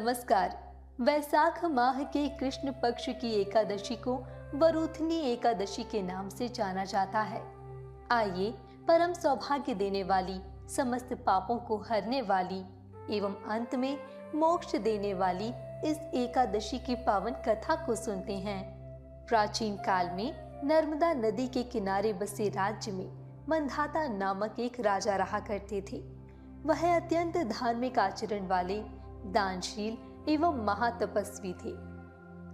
नमस्कार। वैशाख माह के कृष्ण पक्ष की एकादशी को वरूथनी एकादशी के नाम से जाना जाता है। आइए परम सौभाग्य देने वाली, समस्त पापों को हरने वाली एवं अंत में मोक्ष देने वाली इस एकादशी की पावन कथा को सुनते हैं। प्राचीन काल में नर्मदा नदी के किनारे बसे राज्य में मंधाता नामक एक राजा रहा करते थे। वह अत्यंत धार्मिक आचरण वाले, दानशील एवं महातपस्वी थे।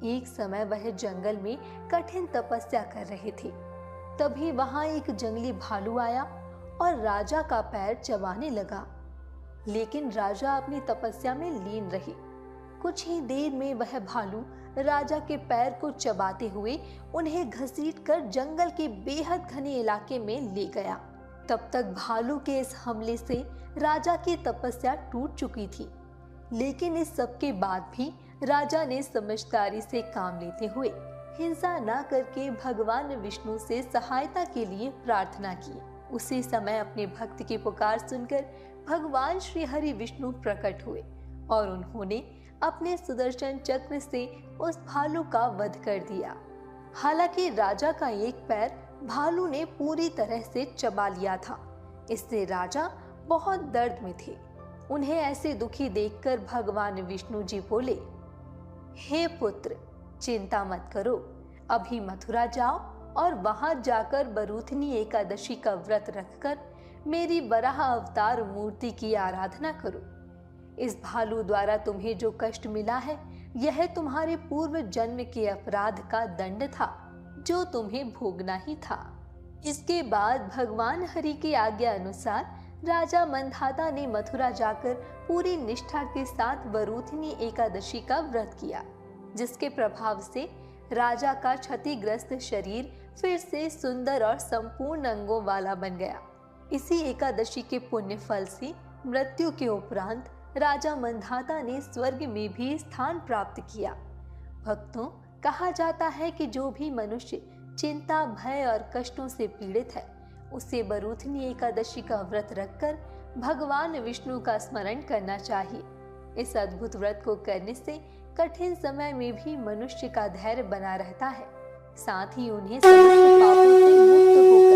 एक समय वह जंगल में कठिन तपस्या कर रहे थे। तभी वहां एक जंगली भालू आया और राजा का पैर चबाने लगा। लेकिन राजा अपनी तपस्या में लीन रहे। कुछ ही देर में वह भालू राजा के पैर को चबाते हुए उन्हें घसीटकर जंगल के बेहद घने इलाके में ले गया। तब तक भालू के इस हमले से राजा की तपस्या टूट चुकी थी। लेकिन इस सब के बाद भी राजा ने समझदारी से काम लेते हुए हिंसा न करके भगवान विष्णु से सहायता के लिए प्रार्थना की। उसी समय अपने भक्त की पुकार सुनकर भगवान श्री हरि विष्णु प्रकट हुए और उन्होंने अपने सुदर्शन चक्र से उस भालू का वध कर दिया। हालांकि राजा का एक पैर भालू ने पूरी तरह से चबा लिया था। इससे राजा बहुत दर्द में थे। उन्हें ऐसे दुखी देखकर भगवान विष्णु जी बोले, हे पुत्र, चिंता मत करो, अभी मथुरा जाओ और वहां जाकर वरूथनी एकादशी का व्रत रखकर मेरी वराह अवतार मूर्ति की आराधना करो। इस भालू द्वारा तुम्हें जो कष्ट मिला है, यह तुम्हारे पूर्व जन्म के अपराध का दंड था जो तुम्हें भोगना ही था। इसके बाद भगवान हरि की आज्ञा अनुसार राजा मंधाता ने मथुरा जाकर पूरी निष्ठा के साथ वरूथनी एकादशी का व्रत किया, जिसके प्रभाव से राजा का क्षतिग्रस्त शरीर फिर से सुंदर और संपूर्ण अंगों वाला बन गया। इसी एकादशी के पुण्य फल से मृत्यु के उपरांत राजा मंधाता ने स्वर्ग में भी स्थान प्राप्त किया। भक्तों, कहा जाता है कि जो भी मनुष्य चिंता, भय और कष्टों से पीड़ित है, उसे वरूथनी एकादशी का व्रत रखकर भगवान विष्णु का स्मरण करना चाहिए। इस अद्भुत व्रत को करने से कठिन समय में भी मनुष्य का धैर्य बना रहता है, साथ ही उन्हें समस्त पापों से मुक्त होकर